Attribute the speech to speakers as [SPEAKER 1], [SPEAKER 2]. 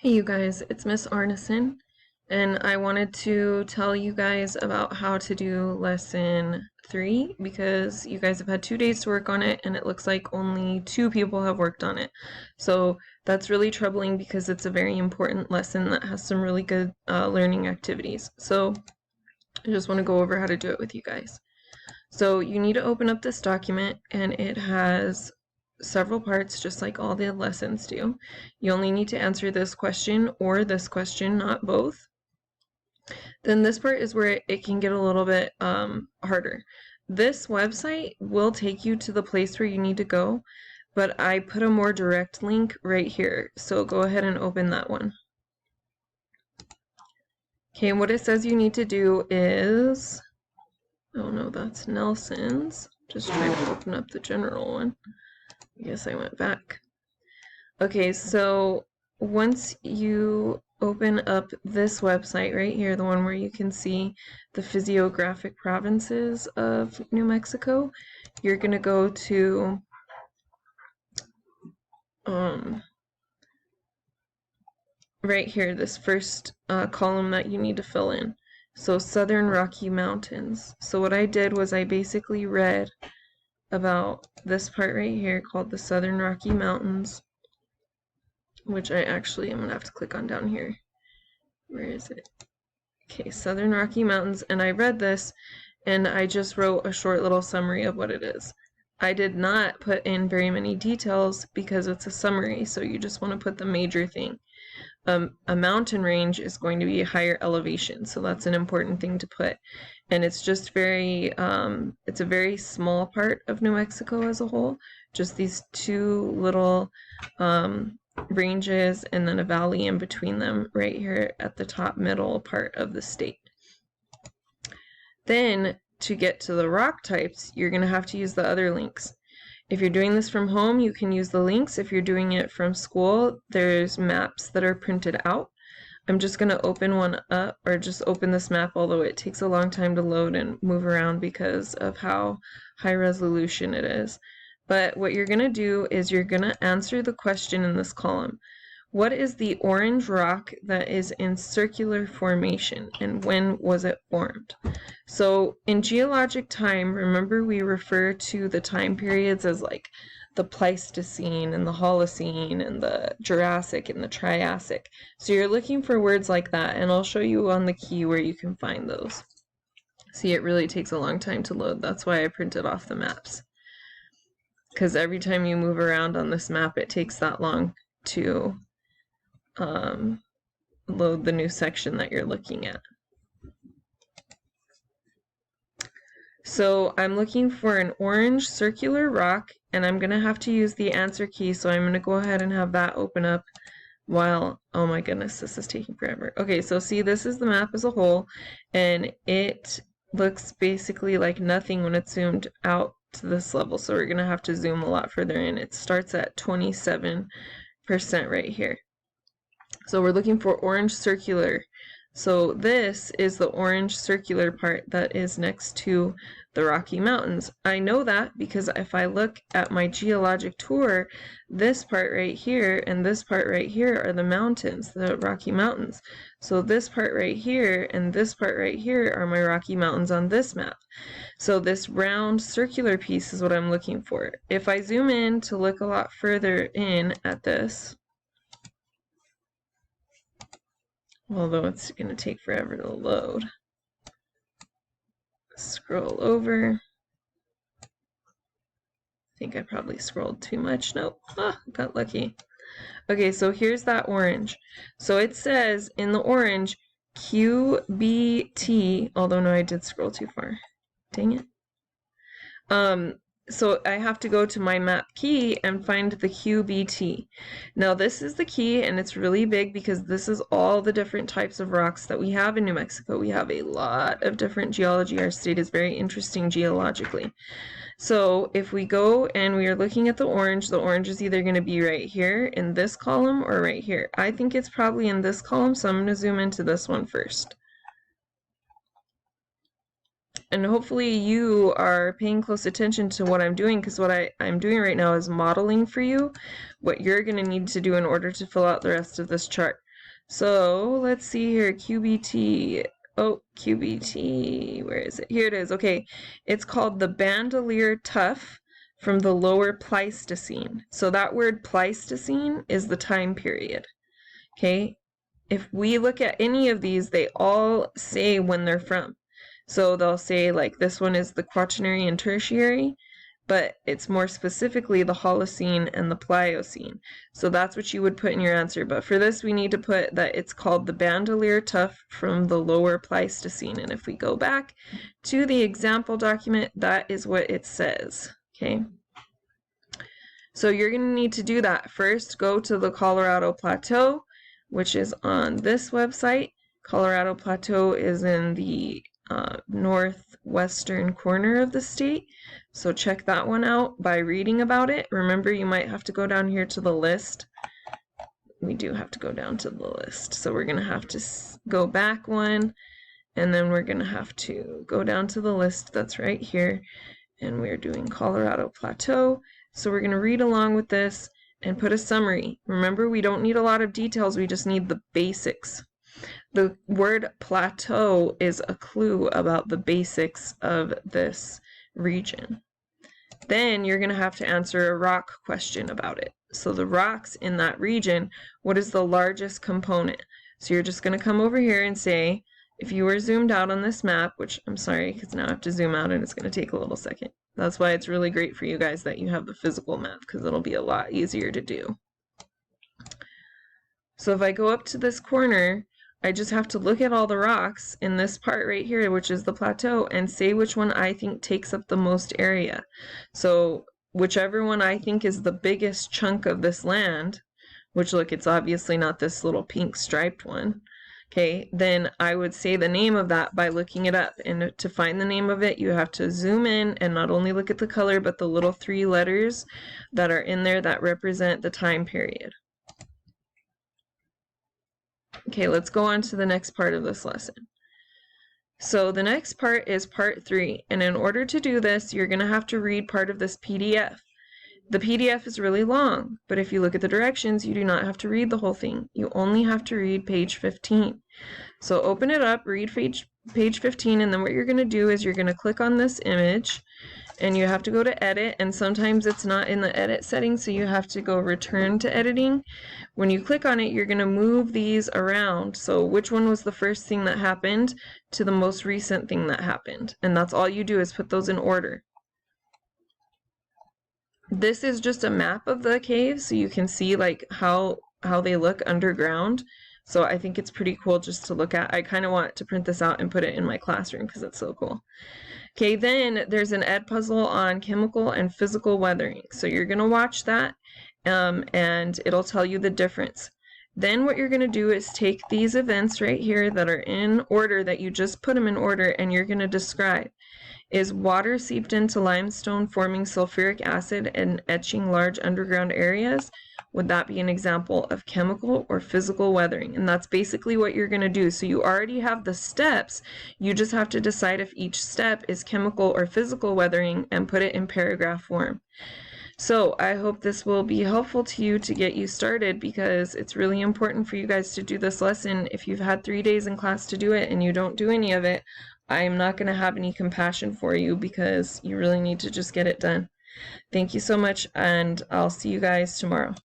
[SPEAKER 1] Hey you guys, it's Miss Arneson, and I wanted to tell you guys about how to do lesson 3 because you guys have had 2 days to work on it and it looks like only 2 people have worked on it. So that's really troubling because it's a very important lesson that has some really good learning activities. So I just want to go over how to do it with you guys. So you need to open up this document and it has several parts just like all the lessons do. You only need to answer this question or this question, not both. Then this part is where it can get a little bit harder. This website will take you to the place where you need to go, but I put a more direct link right here. So go ahead and open that one. Okay, and what it says you need to do is, oh no, that's Nelson's. Just trying to open up the general one. I guess I went back. Okay, so once you open up this website right here, the one where you can see the physiographic provinces of New Mexico, you're going to go to right here, this first column that you need to fill in. So Southern Rocky Mountains. So what I did was I basically read about this part right here called the Southern Rocky Mountains, which I actually am going to have to click on down here. Where is it? Okay, Southern Rocky Mountains, and I read this and I just wrote a short little summary of what it is. I did not put in very many details because it's a summary, so you just want to put the major thing. A mountain range is going to be a higher elevation, so that's an important thing to put. And it's just very, it's a very small part of New Mexico as a whole, just these two little ranges and then a valley in between them right here at the top middle part of the state. Then to get to the rock types, you're going to have to use the other links. If you're doing this from home, you can use the links. If you're doing it from school, there's maps that are printed out. I'm just going to open one up, or just open this map, although it takes a long time to load and move around because of how high resolution it is. But what you're going to do is you're going to answer the question in this column. What is the orange rock that is in circular formation, and when was it formed? So in geologic time, remember we refer to the time periods as like the Pleistocene and the Holocene and the Jurassic and the Triassic. So you're looking for words like that, and I'll show you on the key where you can find those. See, it really takes a long time to load. That's why I printed off the maps. Because every time you move around on this map, it takes that long to load the new section that you're looking at. So I'm looking for an orange circular rock, and I'm going to have to use the answer key, so I'm going to go ahead and have that open up while, oh my goodness, this is taking forever. Okay, so see, this is the map as a whole, and it looks basically like nothing when it's zoomed out to this level, so we're going to have to zoom a lot further in. It starts at 27% right here. So we're looking for orange circular. So this is the orange circular part that is next to the Rocky Mountains. I know that because if I look at my geologic tour, this part right here and this part right here are the mountains, the Rocky Mountains. So this part right here and this part right here are my Rocky Mountains on this map. So this round circular piece is what I'm looking for. If I zoom in to look a lot further in at this, although it's going to take forever to load. Scroll over. I think I probably scrolled too much. Nope, got lucky. Okay, so here's that orange. So it says in the orange, QBT, although no, I did scroll too far. Dang it. So I have to go to my map key and find the QBT. Now this is the key, and it's really big because this is all the different types of rocks that we have in New Mexico. We have a lot of different geology. Our state is very interesting geologically. So if we go and we are looking at the orange is either going to be right here in this column or right here. I think it's probably in this column, so I'm going to zoom into this one first. And hopefully you are paying close attention to what I'm doing, because what I'm doing right now is modeling for you what you're going to need to do in order to fill out the rest of this chart. So let's see here, QBT. Oh, QBT, where is it? Here it is. Okay, it's called the Bandelier Tuff from the Lower Pleistocene. So that word Pleistocene is the time period. Okay, if we look at any of these, they all say when they're from. So they'll say like this one is the Quaternary and Tertiary, but it's more specifically the Holocene and the Pliocene. So that's what you would put in your answer. But for this, we need to put that it's called the Bandelier Tuff from the Lower Pleistocene. And if we go back to the example document, that is what it says. Okay. So you're going to need to do that. First, go to the Colorado Plateau, which is on this website. Colorado Plateau is in the northwestern corner of the state. So check that one out by reading about it. Remember, you might have to go down here to the list. We do have to go down to the list. So we're going to have to go back one, and then we're going to have to go down to the list that's right here. And we're doing Colorado Plateau. So we're going to read along with this and put a summary. Remember, we don't need a lot of details. We just need the basics. The word plateau is a clue about the basics of this region. Then you're going to have to answer a rock question about it. So the rocks in that region, what is the largest component? So you're just going to come over here and say, if you were zoomed out on this map, which I'm sorry, because now I have to zoom out and it's going to take a little second. That's why it's really great for you guys that you have the physical map, because it'll be a lot easier to do. So if I go up to this corner, I just have to look at all the rocks in this part right here, which is the plateau, and say which one I think takes up the most area. So whichever one I think is the biggest chunk of this land, which look, it's obviously not this little pink striped one, okay, then I would say the name of that by looking it up. And to find the name of it, you have to zoom in and not only look at the color, but the little 3 letters that are in there that represent the time period. Okay, let's go on to the next part of this lesson. So the next part is part 3, and in order to do this, you're going to have to read part of this PDF. The PDF is really long, but if you look at the directions, you do not have to read the whole thing. You only have to read page 15. So open it up, read page 15, and then what you're going to do is you're going to click on this image, and you have to go to edit, and sometimes it's not in the edit settings, so you have to go return to editing. When you click on it, you're going to move these around. So which one was the first thing that happened to the most recent thing that happened? And that's all you do is put those in order. This is just a map of the cave, so you can see like how they look underground. So I think it's pretty cool just to look at. I kind of want to print this out and put it in my classroom because it's so cool. Okay, then there's an Edpuzzle on chemical and physical weathering. So you're going to watch that and it'll tell you the difference. Then what you're going to do is take these events right here that are in order, that you just put them in order, and you're going to describe. Is water seeped into limestone, forming sulfuric acid and etching large underground areas? Would that be an example of chemical or physical weathering? And that's basically what you're going to do. So you already have the steps. You just have to decide if each step is chemical or physical weathering and put it in paragraph form. So I hope this will be helpful to you to get you started, because it's really important for you guys to do this lesson. If you've had 3 days in class to do it and you don't do any of it, I'm not going to have any compassion for you, because you really need to just get it done. Thank you so much, and I'll see you guys tomorrow.